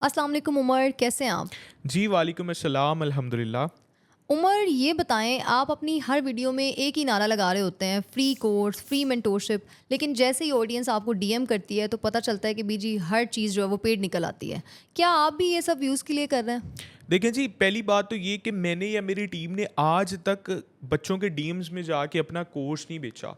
अस्सलाम वालेकुम उमर, कैसे हैं आप? जी, वालेकुम अस्सलाम, अल्हम्दुलिल्लाह। उमर ये बताएँ आप अपनी हर वीडियो में एक ही नारा लगा रहे होते हैं फ्री कोर्स, फ्री मेंटोरशिप लेकिन जैसे ही ऑडियंस आपको डीएम करती है तो पता चलता है कि बीजी हर चीज़ जो है वो पेड निकल आती है। क्या आप भी ये सब व्यूज़ के लिए कर रहे हैं? देखें जी, पहली बात तो ये कि मैंने या मेरी टीम ने आज तक बच्चों के डीम्स में जाके अपना कोर्स नहीं बेचा।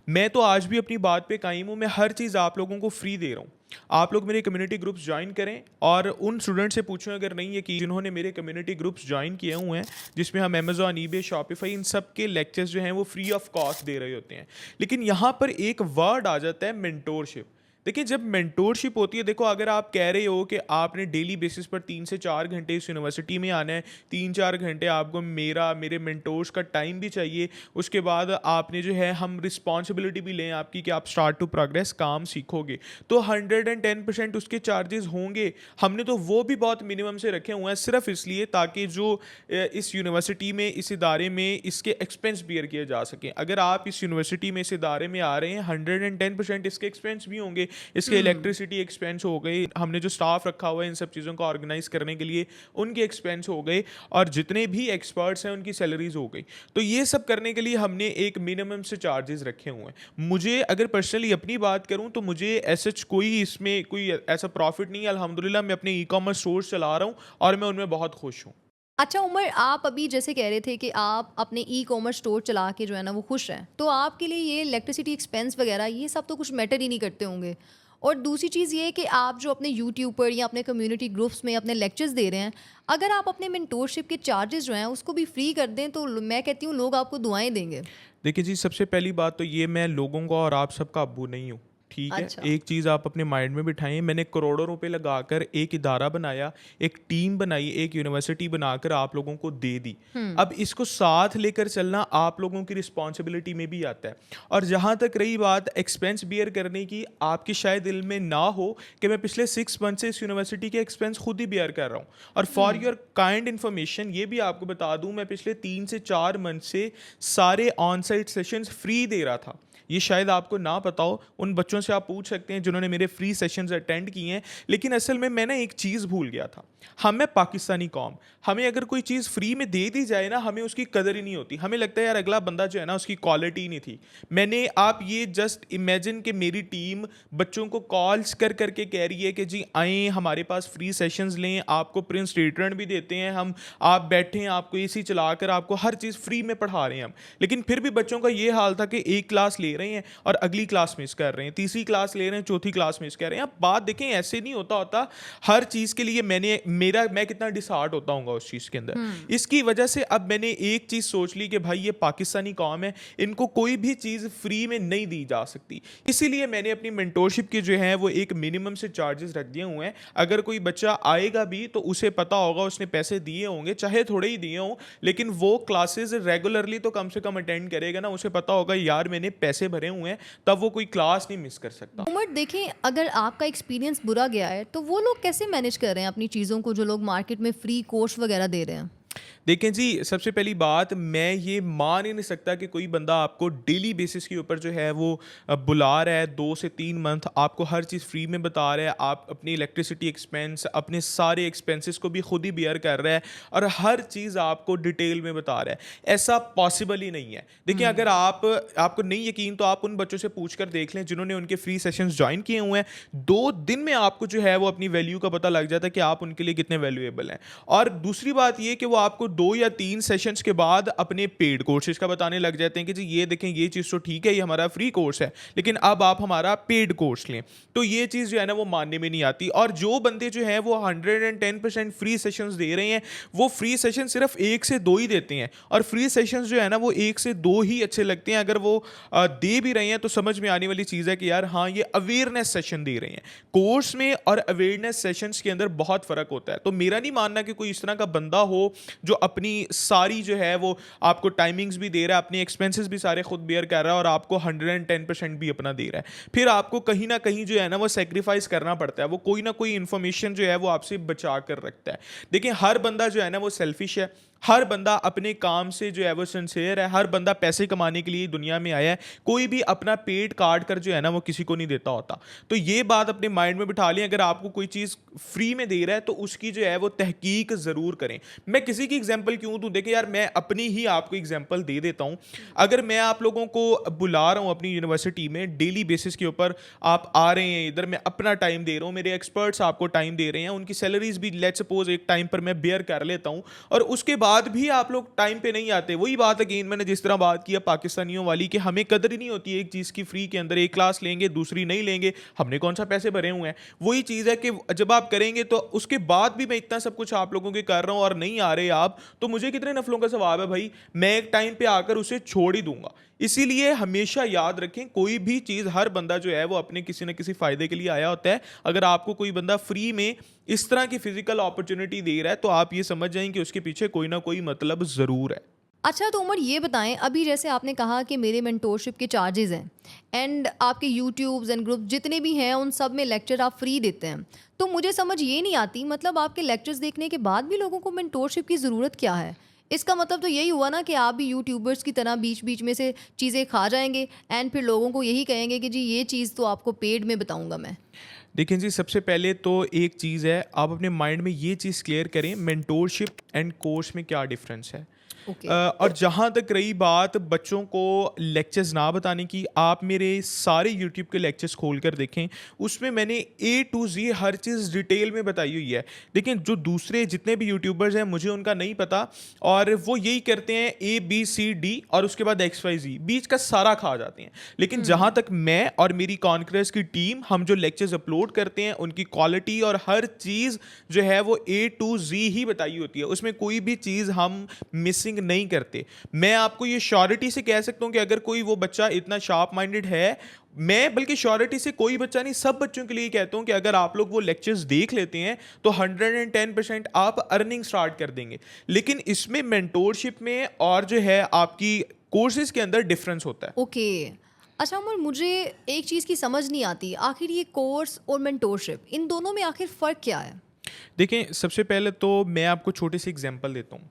मैं तो आज भी अपनी बात पे कायम हूँ, मैं हर चीज़ आप लोगों को फ्री दे रहा हूँ। आप लोग मेरे कम्युनिटी ग्रुप्स जॉइन करें और उन स्टूडेंट से पूछें अगर नहीं है कि जिन्होंने मेरे कम्युनिटी ग्रुप्स जॉइन किए हुए हैं, जिसमें हम अमेज़न, ईबे, शॉपिफ़ाई इन सब के लेक्चर्स जो हैं वो फ्री ऑफ कॉस्ट दे रहे होते हैं। लेकिन यहाँ पर एक वर्ड आ जाता है मेंटोरशिप। देखिए, जब मेंटोरशिप होती है, देखो अगर आप कह रहे हो कि आपने डेली बेसिस पर 3 से 4 घंटे इस यूनिवर्सिटी में आना है, 3-4 घंटे आपको मेरे मेंटोर्स का टाइम भी चाहिए, उसके बाद आपने जो है हम रिस्पॉन्सिबिलिटी भी लें आपकी कि आप स्टार्ट टू प्रोग्रेस काम सीखोगे, तो 110% उसके चार्जेस होंगे। हमने तो वो भी बहुत मिनिमम से रखे हुए हैं सिर्फ इसलिए ताकि जो इस यूनिवर्सिटी में, इस इदारे में इसके एक्सपेंस बियर किए जा सकें। अगर आप इस यूनिवर्सिटी में, इस इदारे में आ रहे हैं, 110% इसके एक्सपेंस भी होंगे। इसके हुँ। इलेक्ट्रिसिटी एक्सपेंस हो गई, हमने जो स्टाफ रखा हुआ है इन सब चीज़ों को ऑर्गेनाइज करने के लिए उनके एक्सपेंस हो गए, और जितने भी एक्सपर्ट्स हैं उनकी सैलरीज हो गई। तो ये सब करने के लिए हमने एक मिनिमम से चार्जेस रखे हुए हैं। मुझे अगर पर्सनली अपनी बात करूं तो मुझे ऐसा कोई इसमें कोई ऐसा प्रॉफिट नहीं है। अल्हम्दुलिल्लाह मैं अपने ई कॉमर्स स्टोर चला रहा हूं और मैं उनमें बहुत खुश हूं। अच्छा उमर, आप अभी जैसे कह रहे थे कि आप अपने ई-कॉमर्स स्टोर चला के जो है ना वो खुश हैं। तो आपके लिए ये इलेक्ट्रिसिटी एक्सपेंस वगैरह ये सब तो कुछ मैटर ही नहीं करते होंगे। और दूसरी चीज़ ये है कि आप जो अपने यूट्यूब पर या अपने कम्युनिटी ग्रुप्स में अपने लेक्चर्स दे रहे हैं, अगर आप अपने मेंटोरशिप के चार्जेस जो हैं उसको भी फ्री कर दें तो ल मैं कहती हूँ लोग आपको दुआएँ देंगे। देखिए जी, सबसे पहली बात तो ये, मैं लोगों का और आप सबका अब्बू नहीं हूँ, ठीक है? अच्छा। एक चीज़ आप अपने माइंड में बिठाएँ, मैंने करोड़ों रुपए लगाकर एक इदारा बनाया, एक टीम बनाई, एक यूनिवर्सिटी बनाकर आप लोगों को दे दी। हुँ। अब इसको साथ लेकर चलना आप लोगों की रिस्पॉन्सिबिलिटी में भी आता है। और जहाँ तक रही बात एक्सपेंस बियर करने की, आपके शायद दिल में ना हो कि मैं पिछले 6 मंथ से इस यूनिवर्सिटी के एक्सपेंस खुद ही बियर कर रहा हूँ। और for hmm. Your kind information ये भी आपको बता दूँ, मैं पिछले 3 से 4 मंथ से सारे ऑन साइट सेशंस फ्री दे रहा था। ये शायद आपको ना पता हो, उन बच्चों से आप पूछ सकते हैं जिन्होंने मेरे फ्री सेशंस अटेंड किए हैं। लेकिन असल में मैं ना एक चीज़ भूल गया था। हम है पाकिस्तानी कौम, हमें अगर कोई चीज़ फ्री में दे दी जाए ना, हमें उसकी कदर ही नहीं होती। हमें लगता है यार अगला बंदा जो है ना उसकी क्वालिटी ही नहीं थी। मैंने आप ये जस्ट इमेजिन कि मेरी टीम बच्चों को कॉल्स कर करके कह रही है कि जी आएँ हमारे पास फ्री सेशंस लें, आपको प्रिंस रिटर्न भी देते हैं हम, आप बैठें, आपको एसी चलाकर आपको हर चीज़ फ्री में पढ़ा रहे हैं हम। लेकिन फिर भी बच्चों का ये हाल था कि एक क्लास ले रहे हैं और अगली क्लास मिस कर रहे हैं, तीसरी क्लास ले रहे हैं, चौथी क्लास मिस कर रहे हैं। अब बात देखें, ऐसे नहीं होता हर चीज़ के लिए मैं कितना डिसहार्ट होता हूँ उस चीज़ के अंदर। हुँ। इसकी वजह से अब मैंने एक चीज़ सोच ली कि भाई ये पाकिस्तानी कौम है, इनको कोई भी चीज़ फ्री में नहीं दी जा सकती। इसीलिए मैंने अपनी मेंटोरशिप के जो है वो एक मिनिमम से चार्जेस रख दिए हुए हैं। अगर कोई बच्चा आएगा भी तो उसे पता होगा उसने पैसे दिए होंगे, चाहे थोड़े ही दिए हों, लेकिन वो क्लासेस रेगुलरली तो कम से कम अटेंड करेगा ना, उसे पता होगा यार मैंने पैसे भरे हुए हैं, तब वो कोई क्लास नहीं मिस कर सकता। उमर देखें, अगर आपका एक्सपीरियंस बुरा गया है तो वो लोग कैसे मैनेज कर रहे हैं अपनी चीज़ों को जो लोग मार्केट में फ्री कोर्स वगैरह दे रहे हैं? देखें जी, सबसे पहली बात, मैं ये मान ही नहीं सकता कि कोई बंदा आपको डेली बेसिस के ऊपर जो है वो बुला रहा है, 2 से 3 मंथ आपको हर चीज़ फ्री में बता रहा है, आप अपनी इलेक्ट्रिसिटी एक्सपेंस, अपने सारे एक्सपेंसेस को भी खुद ही बियर कर रहा है और हर चीज़ आपको डिटेल में बता रहा है। ऐसा पॉसिबल ही नहीं है। देखिए, अगर हुँ। आपको नहीं यकीन तो आप उन बच्चों से पूछ कर देख लें जिन्होंने उनके फ्री सेशंस जॉइन किए हुए हैं। 2 दिन में आपको जो है वो अपनी वैल्यू का पता लग जाता है कि आप उनके लिए कितने वैल्यूएबल हैं। और दूसरी बात ये कि वो आपको 2 या 3 सेशंस के बाद अपने पेड कोर्सेज का बताने लग जाते हैं कि जी ये देखें ये चीज़ तो ठीक है, ये हमारा फ्री कोर्स है, लेकिन अब आप हमारा पेड कोर्स लें। तो ये चीज़ जो है ना वो मानने में नहीं आती। और जो बंदे जो हैं वो 110% फ्री सेशंस दे रहे हैं, वो फ्री सेशन सिर्फ 1 से 2 ही देते हैं। और फ्री सेशंस जो है ना वो 1 से 2 ही अच्छे लगते हैं। अगर वो दे भी रहे हैं तो समझ में आने वाली चीज़ है कि यार हाँ, ये अवेयरनेस सेशन दे रहे हैं। कोर्स में और अवेयरनेस सेशंस के अंदर बहुत फ़र्क होता है। तो मेरा नहीं मानना कि कोई इस तरह का बंदा हो जो अपनी सारी जो है वो आपको टाइमिंग्स भी दे रहा है, अपने एक्सपेंसेस भी सारे खुद बेयर कर रहा है और आपको 110% भी अपना दे रहा है। फिर आपको कहीं ना कहीं जो है ना वो सेक्रीफाइस करना पड़ता है, वो कोई ना कोई इन्फॉर्मेशन जो है वो आपसे बचा कर रखता है। देखिए हर बंदा जो है ना वो सेल्फिश है, हर बंदा अपने काम से जो है वो सिंसियर है, हर बंदा पैसे कमाने के लिए दुनिया में आया है, कोई भी अपना पेट काट कर जो है ना वो किसी को नहीं देता होता। तो ये बात अपने माइंड में बिठा लें, अगर आपको कोई चीज़ फ्री में दे रहा है तो उसकी जो है वो तहकीक ज़रूर करें। मैं किसी की एग्जांपल क्यों दूं, देखिए यार मैं अपनी ही आपको एग्जांपल दे देता हूं। अगर मैं आप लोगों को बुला रहा हूं अपनी यूनिवर्सिटी में डेली बेसिस के ऊपर, आप आ रहे हैं इधर, मैं अपना टाइम दे रहा हूं, मेरे एक्सपर्ट्स आपको टाइम दे रहे हैं, उनकी सैलरीज भी लेट्स सपोज एक टाइम पर मैं बेयर कर लेता हूं, और उसके बाद भी आप लोग टाइम पे नहीं आते। वही बात अगेन मैंने जिस तरह बात किया पाकिस्तानियों वाली, कि हमें कदर ही नहीं होती है एक चीज़ की। फ्री के अंदर एक क्लास लेंगे दूसरी नहीं लेंगे, हमने कौन सा पैसे भरे हुए हैं। वही चीज़ है कि जब आप करेंगे तो उसके बाद भी मैं इतना सब कुछ आप लोगों के कर रहा हूं और नहीं आ रहे आप, तो मुझे कितने नफलों का सवाब है भाई, मैं एक टाइम पे आकर उसे छोड़ ही दूंगा। इसीलिए हमेशा याद रखें, कोई भी चीज़, हर बंदा जो है वो अपने किसी न किसी फ़ायदे के लिए आया होता है। अगर आपको कोई बंदा फ्री में इस तरह की फिजिकल अपॉर्चुनिटी दे रहा है तो आप ये समझ जाएं कि उसके पीछे कोई ना कोई मतलब ज़रूर है। अच्छा तो उमर ये बताएं, अभी जैसे आपने कहा कि मेरे मेंटोरशिप के चार्जेस हैं एंड आपके यूट्यूब्स एंड ग्रुप जितने भी हैं उन सब में लेक्चर आप फ्री देते हैं, तो मुझे समझ ये नहीं आती, मतलब आपके लेक्चर्स देखने के बाद भी लोगों को मेंटोरशिप की ज़रूरत क्या है? इसका मतलब तो यही हुआ ना कि आप भी यूट्यूबर्स की तरह बीच बीच में से चीज़ें खा जाएंगे एंड फिर लोगों को यही कहेंगे कि जी ये चीज़ तो आपको पेड में बताऊंगा मैं। देखें जी, सबसे पहले तो एक चीज़ है, आप अपने माइंड में ये चीज़ क्लियर करें मेंटोरशिप एंड कोर्स में क्या डिफरेंस है। ओके। और जहाँ तक रही बात बच्चों को लेक्चर्स ना बताने की, आप मेरे सारे यूट्यूब के लेक्चर्स खोल कर देखें, उसमें मैंने A to Z her cheese detail में बताई हुई है। लेकिन जो दूसरे जितने भी यूट्यूबर्स हैं मुझे उनका नहीं पता, और वो यही करते हैं ABCD और उसके बाद XYZ बीच का सारा खा जाते हैं। लेकिन जहाँ तक मैं और मेरी कॉन्क्रेस की टीम, हम जो लेक्चर्स अपलोड करते हैं उनकी क्वालिटी और हर चीज़ जो है वो A to Z ही बताई होती है, उसमें कोई भी चीज़ हम मिसिंग नहीं करते। मैं आपको ये श्योरिटी से कह सकता हूं कि अगर कोई वो बच्चा इतना शार्प माइंडेड है, मैं बल्कि श्योरिटी से कोई बच्चा नहीं, सब बच्चों के लिए कहता हूं कि अगर आप लोग वो लेक्चर्स देख लेते हैं तो 110% आप अर्निंग स्टार्ट कर देंगे। लेकिन इसमें मेंटोरशिप में और जो है आपकी कोर्सेज के अंदर डिफरेंस होता है। ओके। अच्छा उमर, मुझे एक चीज़ की समझ नहीं आती, आखिर ये कोर्स और मेंटोरशिप इन दोनों में आखिर फ़र्क क्या है? देखें, सबसे पहले तो मैं आपको छोटे से एग्जांपल देता हूँ।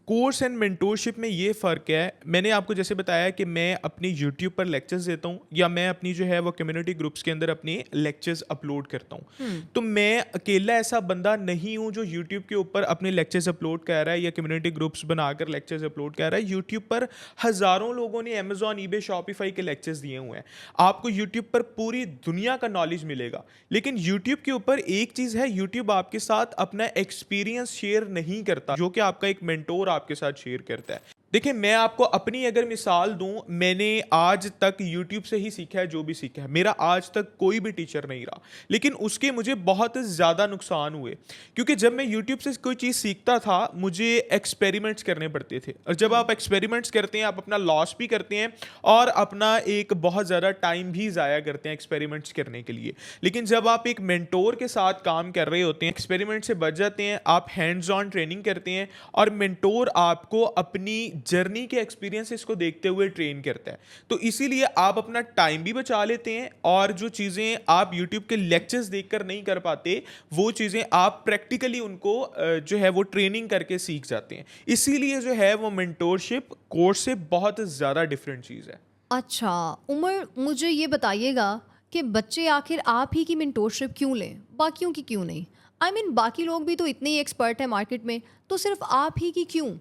कोर्स एंड मेंटोरशिप में ये फ़र्क है, मैंने आपको जैसे बताया कि मैं अपनी यूट्यूब पर लेक्चर्स देता हूँ या मैं अपनी जो है वो कम्युनिटी ग्रुप्स के अंदर अपने लेक्चर्स अपलोड करता हूँ। तो मैं अकेला ऐसा बंदा नहीं हूँ जो यूट्यूब के ऊपर अपने लेक्चर्स अपलोड कर रहा है या कम्युनिटी ग्रुप्स बनाकर लेक्चर्स अपलोड कर रहा है। यूट्यूब पर हज़ारों लोगों ने अमेजॉन, ईबे, शॉपिफाई के लेक्चर्स दिए हुए हैं। आपको यूट्यूब पर पूरी दुनिया का नॉलेज मिलेगा, लेकिन यूट्यूब के ऊपर एक चीज़ है, यूट्यूब आपके साथ अपना एक्सपीरियंस शेयर नहीं करता जो कि आपका एक मेंटोर आपके साथ शेयर करता है। देखिए, मैं आपको अपनी अगर मिसाल दूं, मैंने आज तक YouTube से ही सीखा है जो भी सीखा है। मेरा आज तक कोई भी टीचर नहीं रहा, लेकिन उसके मुझे बहुत ज़्यादा नुकसान हुए, क्योंकि जब मैं YouTube से कोई चीज़ सीखता था मुझे एक्सपेरिमेंट्स करने पड़ते थे, और जब आप एक्सपेरिमेंट्स करते हैं आप अपना लॉस भी करते हैं और अपना एक बहुत ज़्यादा टाइम भी ज़ाया करते हैं एक्सपेरिमेंट्स करने के लिए। लेकिन जब आप एक मेंटोर के साथ काम कर रहे होते हैं, एक्सपेरिमेंट से बच जाते हैं, आप हैंड्स ऑन ट्रेनिंग करते हैं और मेंटोर आपको अपनी जर्नी के एक्सपीरियंसेस को देखते हुए ट्रेन करता है। तो इसीलिए आप अपना टाइम भी बचा लेते हैं, और जो चीज़ें आप यूट्यूब के लेक्चर्स देखकर नहीं कर पाते वो चीज़ें आप प्रैक्टिकली उनको जो है वो ट्रेनिंग करके सीख जाते हैं। इसीलिए जो है वो मेंटोरशिप कोर्स से बहुत ज़्यादा डिफरेंट चीज़ है। अच्छा उमर, मुझे ये बताइएगा कि बच्चे आखिर आप ही की मेंटोरशिप क्यों लें, बाकियों की क्यों नहीं? आई मीन बाकी लोग भी तो इतने ही एक्सपर्ट हैं मार्केट में, तो सिर्फ आप ही की क्यों?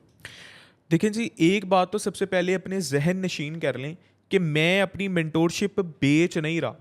देखें जी, एक बात तो सबसे पहले अपने जहन नशीन कर लें कि मैं अपनी मेंटोरशिप बेच नहीं रहा।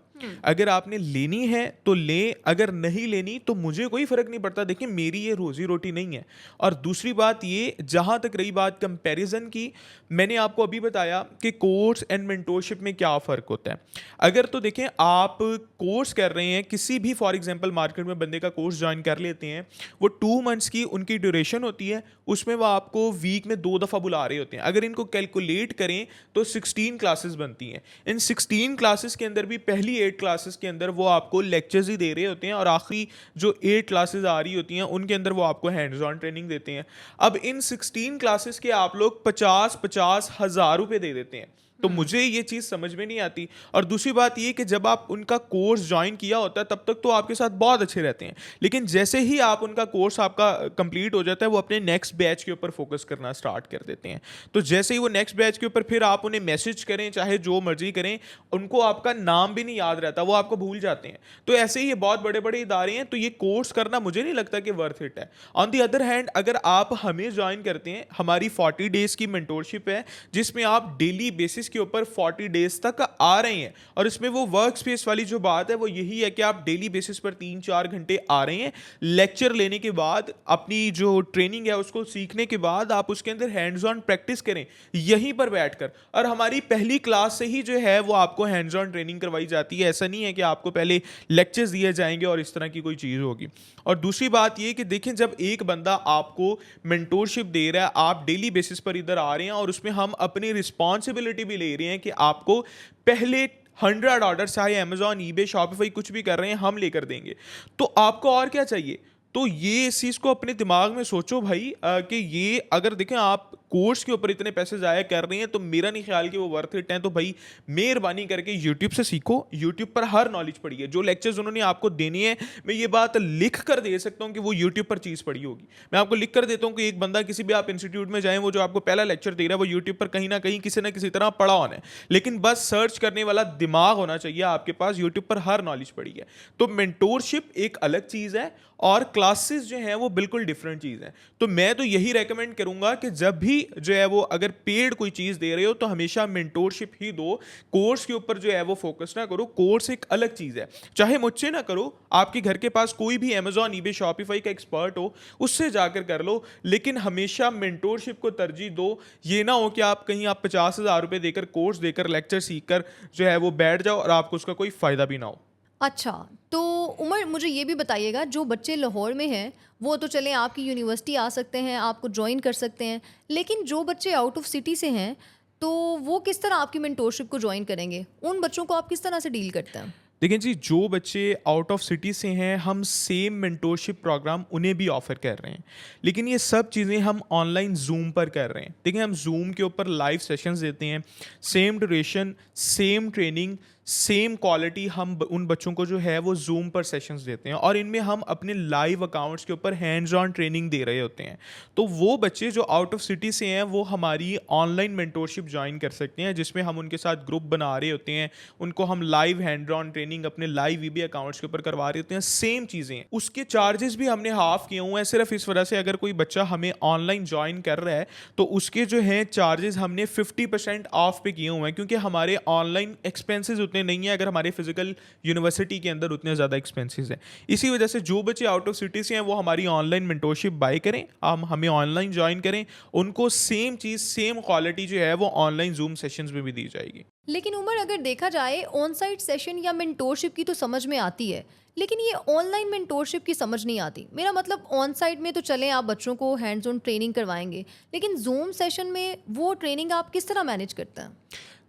अगर आपने लेनी है तो लें, अगर नहीं लेनी तो मुझे कोई फ़र्क नहीं पड़ता। देखिए, मेरी ये रोज़ी रोटी नहीं है। और दूसरी बात ये, जहाँ तक रही बात कंपैरिजन की, मैंने आपको अभी बताया कि कोर्स एंड मेंटोरशिप में क्या फ़र्क होता है। अगर तो देखें, आप कोर्स कर रहे हैं किसी भी, फॉर एग्जांपल मार्केट में बंदे का कोर्स ज्वाइन कर लेते हैं, वो 2 मंथ्स की उनकी ड्यूरेशन होती है, उसमें वो आपको वीक में 2 दफ़ा बुला रहे होते हैं। अगर इनको कैलकुलेट करें तो 16 क्लासेस बनती हैं। इन 16 क्लासेस के अंदर भी पहली 8 क्लासेस के अंदर वो आपको लेक्चर्स ही दे रहे होते हैं, और आखिरी जो 8 क्लासेस आ रही होती हैं उनके अंदर वो आपको हैंड्स ऑन ट्रेनिंग देते हैं। अब इन 16 क्लासेस के आप लोग 50-50 हज़ार रुपए दे देते हैं। तो मुझे ये चीज़ समझ में नहीं आती। और दूसरी बात ये कि जब आप उनका कोर्स ज्वाइन किया होता है तब तक तो आपके साथ बहुत अच्छे रहते हैं, लेकिन जैसे ही आप उनका कोर्स आपका कंप्लीट हो जाता है वो अपने नेक्स्ट बैच के ऊपर फोकस करना स्टार्ट कर देते हैं। तो जैसे ही वो नेक्स्ट बैच के ऊपर फिर आप उन्हें मैसेज करें चाहे जो मर्जी करें, उनको आपका नाम भी नहीं याद रहता, वो आपको भूल जाते हैं। तो ऐसे ही ये बहुत बड़े बड़े इदारे हैं, तो ये कोर्स करना मुझे नहीं लगता कि वर्थ इट है। ऑन दी अदर हैंड अगर आप हमें ज्वाइन करते हैं, हमारी 40 डेज की मेंटोरशिप है जिसमें आप डेली बेसिस के ऊपर 40 डेज तक आ रहे हैं, और इसमें वो वर्क स्पेस वाली जो बात है वो यही है कि आप डेली बेसिस पर 3-4 घंटे आ रहे हैं, लेक्चर लेने के बाद अपनी जो ट्रेनिंग है उसको सीखने के बाद आप उसके अंदर हैंड्स ऑन प्रैक्टिस करें यहीं पर बैठकर। और हमारी पहली क्लास से ही जो है वो आपको हैंड्स ऑन ट्रेनिंग करवाई जाती है। ऐसा नहीं है कि आपको पहले लेक्चर्स दिए जाएंगे और इस तरह की कोई चीज़ होगी। और दूसरी बात ये कि देखें, जब एक बंदा आपको मेंटोरशिप दे रहा है, आप डेली बेसिस पर इधर आ रहे हैं और उसमें हम अपनी रिस्पॉन्सिबिलिटी भी ले रहे हैं कि आपको पहले 100 ऑर्डर चाहे अमेजॉन, ईबे, शॉपिफाई कुछ भी कर रहे हैं हम लेकर देंगे, तो आपको और क्या चाहिए। तो ये इस चीज़ को अपने दिमाग में सोचो भाई, कि ये अगर देखें आप कोर्स के ऊपर इतने पैसे ज़ाया कर रहे हैं तो मेरा नहीं ख्याल कि वो वर्थ इट हैं। तो भाई मेहरबानी करके यूट्यूब से सीखो, यूट्यूब पर हर नॉलेज पड़ी है। जो लेक्चर्स उन्होंने आपको देनी है, मैं ये बात लिख कर दे सकता हूँ कि वो यूट्यूब पर चीज़ पड़ी होगी। मैं आपको लिख कर देता हूँ कि एक बंदा किसी भी आप इंस्टीट्यूट में जाएं, वो जो आपको पहला लेक्चर दे रहा है वो यूट्यूब पर कहीं ना कहीं किसी ना किसी तरह पड़ा होना है, लेकिन बस सर्च करने वाला दिमाग होना चाहिए आपके पास। यूट्यूब पर हर नॉलेज पड़ी है। तो मेंटोरशिप एक अलग चीज़ है और क्लासेस जो हैं वो बिल्कुल डिफरेंट चीज़ है। तो मैं तो यही रेकमेंड करूंगा कि जब भी जो है वो अगर पेड कोई चीज़ दे रहे हो तो हमेशा मेंटोरशिप ही दो। कोर्स के ऊपर जो है वो फोकस ना करो। कोर्स एक अलग चीज़ है, चाहे मुझसे ना करो, आपके घर के पास कोई भी अमेजॉन, ईबे, शॉपिफाई का एक्सपर्ट हो उससे जाकर कर लो, लेकिन हमेशा मेंटोरशिप को तरजीह दो। ये ना हो कि आप कहीं आप 50,000 रुपये देकर कोर्स देकर लेक्चर सीख कर जो है वो बैठ जाओ और आपको उसका कोई फ़ायदा भी ना हो। अच्छा, तो उमर मुझे ये भी बताइएगा, जो बच्चे लाहौर में हैं वो तो चलें आपकी यूनिवर्सिटी आ सकते हैं, आपको ज्वाइन कर सकते हैं, लेकिन जो बच्चे आउट ऑफ सिटी से हैं तो वो किस तरह आपकी मेंटोरशिप को ज्वाइन करेंगे? उन बच्चों को आप किस तरह से डील करते हैं? देखिए जी, जो बच्चे आउट ऑफ सिटी से हैं हम सेम मेंटोरशिप प्रोग्राम उन्हें भी ऑफर कर रहे हैं, लेकिन ये सब चीज़ें हम ऑनलाइन जूम पर कर रहे हैं। देखिए, हम जूम के ऊपर लाइव सेशंस देते हैं, same duration, same training, same quality हम उन बच्चों को जो है वो जूम पर सेशंस देते हैं, और इनमें हम अपने लाइव अकाउंट्स के ऊपर हैंड्स ऑन ट्रेनिंग दे रहे होते हैं। तो वो बच्चे जो आउट ऑफ सिटी से हैं वो हमारी ऑनलाइन मेंटोरशिप ज्वाइन कर सकते हैं, जिसमें हम उनके साथ ग्रुप बना रहे होते हैं, उनको हम लाइव हैंड ऑन ट्रेनिंग अपने लाइव वीबी अकाउंट्स के ऊपर करवा रहे होते हैं। सेम चीज़ें हैं, उसके चार्जेस भी हमने हाफ किए हुए हैं, सिर्फ इस वजह से अगर कोई बच्चा हमें ऑनलाइन ज्वाइन कर रहा है तो उसके जो हैं चार्जेस हमने 50% ऑफ पे किए हुए हैं, क्योंकि हमारे ऑनलाइन एक्सपेंसेस उतने नहीं है अगर हमारे फिजिकल यूनिवर्सिटी के अंदर उतने ज़्यादा एक्सपेंसेस हैं। इसी वजह से जो बच्चे आउट ऑफ सिटी से हैं वो हमारी ऑनलाइन मेंटोरशिप बाय करें, हम हमें ऑनलाइन ज्वाइन करें, उनको सेम चीज़, सेम क्वालिटी जो है वो ऑनलाइन जूम सेशंस में भी दी जाएगी। लेकिन उमर, अगर देखा जाए ऑन साइट सेशन या मेंटोरशिप की तो समझ में आती है, लेकिन ये ऑनलाइन मेंटोरशिप की समझ नहीं आती। मेरा मतलब, ऑन साइट में तो चलें आप बच्चों को हैंड्स ऑन ट्रेनिंग करवाएंगे, लेकिन जूम सेशन में वो ट्रेनिंग आप किस तरह मैनेज करते हैं?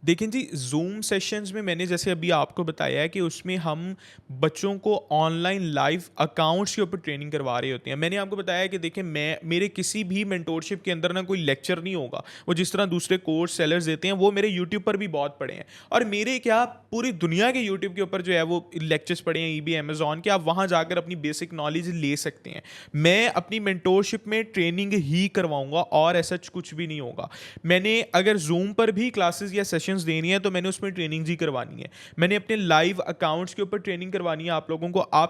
देखें जी, जूम सेशंस में मैंने जैसे अभी आपको बताया है कि उसमें हम बच्चों को ऑनलाइन लाइव अकाउंट्स के ऊपर ट्रेनिंग करवा रहे होते हैं। मैंने आपको बताया कि देखें, मेरे किसी भी मेंटोरशिप के अंदर ना कोई लेक्चर नहीं होगा, वो जिस तरह दूसरे कोर्स सेलर्स देते हैं वो मेरे यूट्यूब पर भी बहुत पड़े हैं, और मेरे क्या पूरी दुनिया के यूट्यूब के ऊपर जो है वो लेक्चर्स पड़े हैं, ईबी, अमेजॉन के। आप वहाँ जाकर अपनी बेसिक नॉलेज ले सकते हैं। मैं अपनी मेंटोरशिप में ट्रेनिंग ही करवाऊंगा और ऐसा कुछ भी नहीं होगा। मैंने अगर जूम पर भी क्लासेस या सेशंस देनी है तो मैंने उसमें ट्रेनिंग ही करवानी है। मैंने अपने लाइव अकाउंट्स के ऊपर ट्रेनिंग करवानी है आप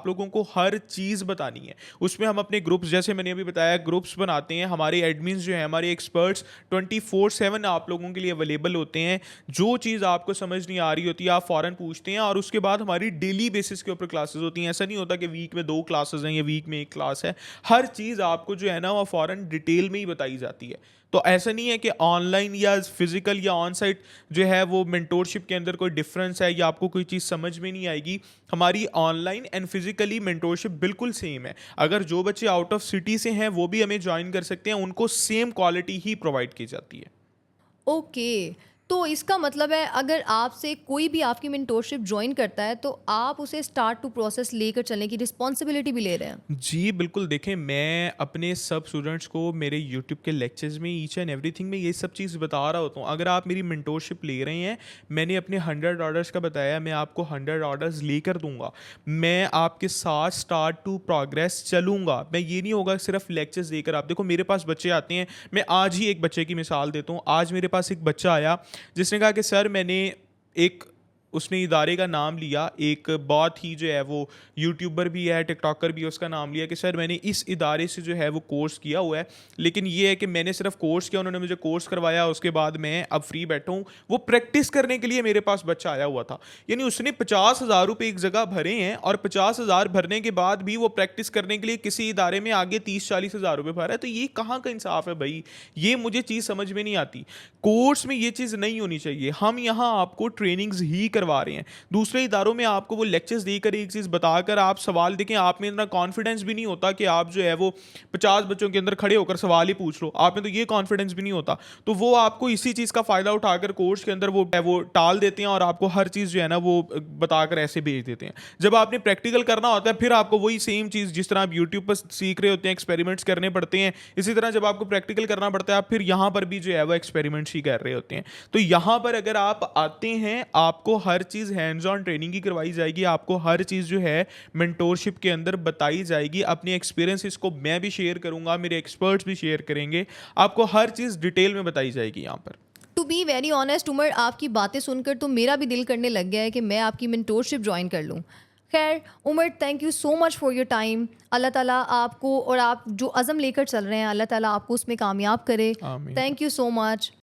लोगों को हर चीज़ बतानी है। उसमें हम अपने ग्रुप्स, जैसे मैंने अभी बताया, ग्रुप्स बनाते हैं। हमारे एडमिन्स जो हैं, हमारे एक्सपर्ट्स 24/7 आप लोगों के लिए अवेलेबल होते हैं। जो चीज़ आपको समझ नहीं आ रही होती आप फ़ौरन पूछते हैं, और उसके बाद हमारी डेली बेसिस के ऊपर क्लासेस होती हैं। ऐसा नहीं होता कि वीक में 2 क्लासेस हैं या वीक में 1 क्लास है। हर चीज़ आपको जो है ना वो फ़ौरन डिटेल में ही बताई जाती है। तो ऐसा नहीं है कि ऑनलाइन या फिजिकल या ऑन साइट जो है वो मेंटोरशिप के अंदर कोई डिफरेंस है या आपको कोई चीज़ समझ में नहीं आएगी। हमारी ऑनलाइन एंड फिजिकली मेंटोरशिप बिल्कुल सेम है। अगर जो बच्चे आउट ऑफ सिटी से हैं वो भी हमें ज्वाइन कर सकते हैं, उनको सेम क्वालिटी ही प्रोवाइड की जाती है। ओके, तो इसका मतलब है अगर आपसे कोई भी आपकी मेंटोरशिप ज्वाइन करता है तो आप उसे स्टार्ट टू प्रोसेस लेकर चलने की रिस्पॉन्सिबिलिटी भी ले रहे हैं। जी, बिल्कुल देखें, मैं अपने सब स्टूडेंट्स को मेरे यूट्यूब के लेक्चर्स में ईच एंड एवरीथिंग में ये सब चीज़ बता रहा होता हूँ। अगर आप मेरी मेंटोरशिप ले रहे हैं, मैंने अपने 100 ऑर्डर्स का बताया, मैं आपको 100 ऑर्डर्स लेकर दूँगा। मैं आपके साथ स्टार्ट टू प्रोग्रेस चलूँगा। मैं ये नहीं होगा सिर्फ लेक्चर्स देकर। आप देखो, मेरे पास बच्चे आते हैं, मैं आज ही एक बच्चे की मिसाल देता हूँ। आज मेरे पास एक बच्चा आया जिसने कहा कि सर मैंने एक उसने इदारे का नाम लिया, एक बहुत ही जो है वो यूट्यूबर भी है, टिकटॉकर भी है, उसका नाम लिया कि सर मैंने इस इदारे से जो है वो कोर्स किया हुआ है, लेकिन ये है कि मैंने सिर्फ कोर्स किया, उन्होंने मुझे कोर्स करवाया, उसके बाद मैं अब फ्री बैठा हूँ। वो प्रैक्टिस करने के लिए मेरे पास बच्चा आया हुआ था, यानी उसने 50,000 रुपये एक जगह भरे हैं और 50,000 भरने के बाद भी वो प्रैक्टिस करने के लिए किसी इदारे में आगे 30-40 हज़ार रुपये भरा है। तो ये कहाँ का इंसाफ है भाई? ये मुझे चीज़ समझ में नहीं आती। कोर्स में ये चीज़ नहीं होनी चाहिए। हम यहाँ आपको ट्रेनिंग्स ही करवा रहे हैं। दूसरे इदारों में आपको वो लेक्चर्स देकर एक चीज़ बताकर आप सवाल देखें, आप में इतना कॉन्फिडेंस भी नहीं होता कि आप जो है वो 50 बच्चों के अंदर खड़े होकर सवाल ही पूछ लो। आप में तो ये कॉन्फिडेंस भी नहीं होता। तो वो आपको इसी चीज़ का फ़ायदा उठाकर कोर्स के अंदर वो टाल देते हैं और आपको हर चीज़ जो है ना वो बताकर ऐसे भेज देते हैं। जब आपने प्रैक्टिकल करना होता है, फिर आपको वही सेम चीज़ जिस तरह आप यूट्यूब पर सीख रहे होते हैं, एक्सपेरिमेंट्स करने पड़ते हैं, इसी तरह जब आपको प्रैक्टिकल करना पड़ता है, आप फिर यहाँ पर भी जो है वो एक्सपेरिमेंट्स ही कर रहे होते हैं। तो यहाँ पर अगर आप आते हैं, आपको हर चीज़ हैंड्स ऑन ट्रेनिंग की करवाई जाएगी, आपको हर चीज़ जो है मेंटोरशिप के अंदर बताई जाएगी। अपने एक्सपीरियंसेस को मैं भी शेयर करूँगा, मेरे एक्सपर्ट्स भी शेयर करेंगे, आपको हर चीज़ डिटेल में बताई जाएगी यहाँ पर। To be very honest Umar, आपकी बातें सुनकर तो मेरा भी दिल करने लग गया है कि मैं आपकी मेंटोरशिप ज्वाइन कर लूँ। खैर Umar, thank you so much for your time. Allah ताला आपको और आप जो अज़म लेकर चल रहे हैं, अल्लाह ताला आपको उसमें कामयाब करे। आमीन। Thank you so much.